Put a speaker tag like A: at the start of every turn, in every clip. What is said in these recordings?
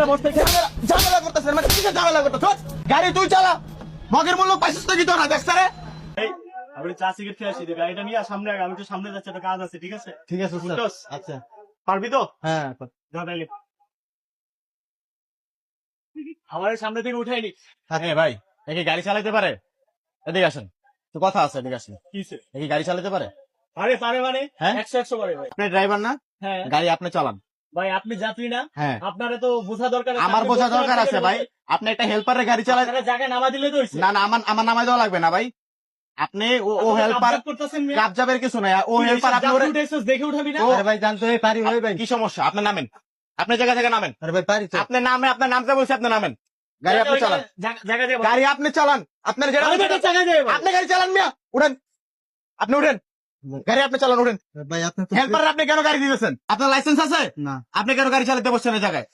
A: না বসতে
B: ঝামেলা করতেছেন মানে কিসের ঝামেলা করতেছ? গাড়ি তুই চালা, মগের মূল্য পাইছিস তো কি তোরা দেখছ রে?
A: আমি চা সিগারেট খেয়ে আসি, গাড়িটা নিয়ে সামনে আগে, আমি একটু সামনে যাচ্ছি, একটা কাজ আছে, ঠিক আছে?
B: ঠিক আছে স্যার।
A: বুঝছস?
B: আচ্ছা
A: পারবি তো?
B: হ্যাঁ
A: যা তাইলে। আমার এই সামনে থেকে উঠাইনি।
B: হ্যাঁ ভাই, একে গাড়ি চালাতে পারে? এদিকে আসেন, তো কথা আছে, এদিকে আসেন।
A: কিসে?
B: একে গাড়ি চালাতে পারে?
A: আরে পারে মানে
B: হ্যাঁ?
A: 100 পারে ভাই।
B: আপনি ড্রাইভার না?
A: হ্যাঁ
B: গাড়ি আপনি চালান।
A: ভাই, আপনি যাত্রী না?
B: হ্যাঁ।
A: আপনারে তো বোঝা দরকার আছে।
B: আমার
A: আপনি
B: বোঝা
A: বলতে
B: দরকার
A: পারছেন
B: আছে
A: না,
B: ভাই। আপনি একটা হেল্পারের গাড়ি চালান।
A: আপনারা জায়গায় নামা দিলে তো হইছে।
B: না না, আমার নামাই দেওয়া লাগবে না ভাই। আপনি ও
A: আপনি
B: হেল্পার,
A: কাবজাব করতেছেন মিয়া।
B: কাবজাবের কিছু নাই। ও হেল্পার, আপনি
A: যাত্রী
B: ওরে
A: উঠাইছস, দেখে উঠাবি না?
B: আরে ভাই জানতো এই পারি ভাই। কি সমস্যা? আপনি নামেন, আপনি জায়গা থেকে নামেন। আরে ভাই পারি তো। আপনি নামে, আপনার নামতে বলছি, আপনি নামেন। গাড়ি আপনি চালান।
A: জায়গা দিয়ে
B: গাড়ি আপনি চালান। আপনার যেটা
A: আরে বেটা, জায়গা দিয়ে
B: আপনি গাড়ি চালান মিয়া, উঠেন। আপনি উঠেন, গাড়ি আপনি চালান, উঠেন।
C: ভাই আপনি তো
B: হেল্পার আপনি কেন গাড়ি দিতেছেন? আপনার লাইসেন্স আছে?
C: না
B: আপনি কেন গাড়ি চালাতে বসছেন এই জায়গায়?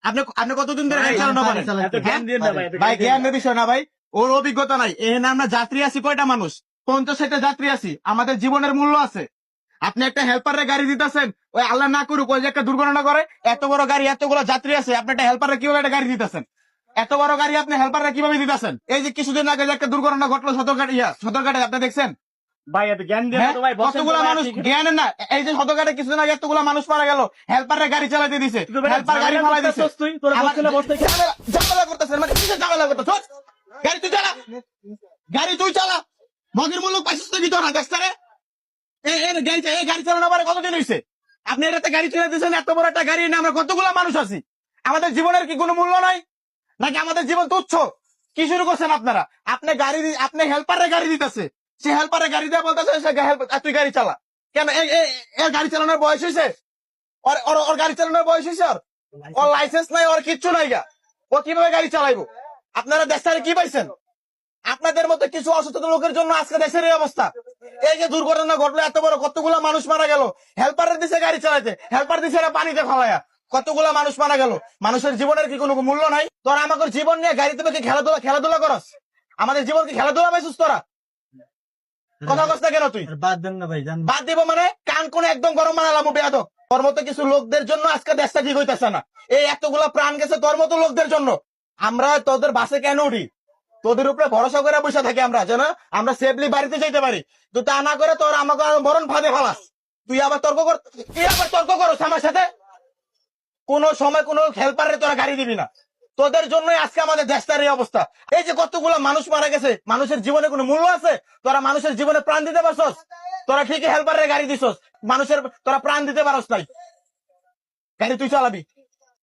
B: আপনি কতদিন ধরে গাড়ি চালানো পারেন?
A: এত জ্ঞান দিন না ভাই, এত
B: ভাই
A: জ্ঞান দিন না।
B: জ্ঞানের বিষয় না ভাই, ওর অভিজ্ঞতা নাই। এখানে আমরা যাত্রী আছি কয়টা মানুষ? 50-60টা যাত্রী আছি, আমাদের জীবনের মূল্য আছে। আপনি একটা হেল্পারের গাড়ি দিতেছেন, ওই আল্লাহ না করুক ওই যে একটা দুর্ঘটনা করে, এত বড় গাড়ি, এতগুলো যাত্রী আছে, আপনি একটা হেল্পারের কিভাবে একটা গাড়ি দিতেছেন? এত বড় গাড়ি আপনি হেল্পাররা কিভাবে দিতেছেন? এই যে কিছুদিন আগে যে একটা দুর্ঘটনা ঘটলো সদরঘাটে, আপনি দেখছেন?
A: ভাই এত জ্ঞান দিন না
B: হ্যাঁ?
A: তো ভাই, বসেন তো
B: কতগুলা
A: ভাই,
B: মানুষ
A: আপনি-
B: জ্ঞানের না, এই যে সদরঘাটে কিছুদিন আগে এতগুলা মানুষ মারা গেল, হেল্পারের গাড়ি চালাতে দিছে,
A: তুই ভাই
B: হেল্পার গাড়ি
A: ঝামেলা
B: ফালাই দিছে।
A: করতেছস তুই, তোরা বসতে না বসতে
B: ঝামেলা করতেছেন মানে কিসের ঝামেলা করতেছ? গাড়ি তুই চালা, গাড়ি তুই চালা, মগের মূল্য পাইছিস তো কি তোরা দেখছ রে? এই গাড়ি চালানো আবার কতদিন হয়েছে? আপনি এটাতে গাড়ি চালাতে দিচ্ছেন, এত বড় একটা গাড়ি নিয়ে আমরা কতগুলা মানুষ আছি। আমাদের জীবনের কি কোনো মূল্য নাই নাকি? আমাদের জীবন তুচ্ছ? কি শুরু করছেন আপনারা? আপনি হেল্পারের গাড়ি দিতেছে, সে হেল্পারের গাড়ি দিয়ে বলতেছে তুই গাড়ি চালা। কেন এর গাড়ি চালানোর বয়স হয়েছে? ওর গাড়ি চালানোর বয়স হয়েছে? ওর লাইসেন্স নাই, ওর কিচ্ছু নাই গা, ও কিভাবে গাড়ি চালাইবো? আপনারা দেশটারে কি পাইছেন? আপনাদের মতো কিছু অসচেতন লোকের জন্য আজকে দেশের এই অবস্থা। এই যে দুর্ঘটনা ঘটলো, এত বড় কতগুলা মানুষ মারা গেল, হেল্পারের দিছে গাড়ি চালাইতে, হেল্পার দিছে এরা পানিতে ফালাইয়া, কতগুলা মানুষ মারা গেল। মানুষের জীবনের কি কোনো মূল্য নাই? তোরা আমাদের জীবন নিয়ে গাড়িতে কি খেলাধুলা করস? আমাদের জীবন কি খেলাধুলা পাইছিস তোরা? কথা কস না কেন তুই?
C: বাদ দেন না ভাই, জান
B: বাদ দিব মানে কান কোন একদম গরম বানালাম বেয়াদব। তোর মতো কিছু লোকদের জন্য আজকে দেশটা ঠিক হইতেছে না। এই এতগুলা প্রাণ গেছে তোর মতো লোকদের জন্য। আমরা তোদের বাসে কেন উঠি? তোদের উপরে ভরসা করে বসে থাকি আমরা, যেন আমরা সেফলি বাড়িতে যেতে পারি। তো তা না করে তোর আমাকে মরণ ফাঁদে ফালাস। তুই আবার তর্ক করস আমার সাথে। কোন সময় কোন হেল্পারে তোরা গাড়ি দিবি না। তোদের জন্যই আজকে আমাদের দেশটার এই অবস্থা। এই যে কতগুলো মানুষ মারা গেছে, মানুষের জীবনে কোনো মূল্য আছে? তোরা মানুষের জীবনে প্রাণ দিতে পারছস? তোরা ঠিকই হেল্পারের গাড়ি দিছস, মানুষের তোরা প্রাণ দিতে পারস নাই। গাড়ি তুই চালাবি।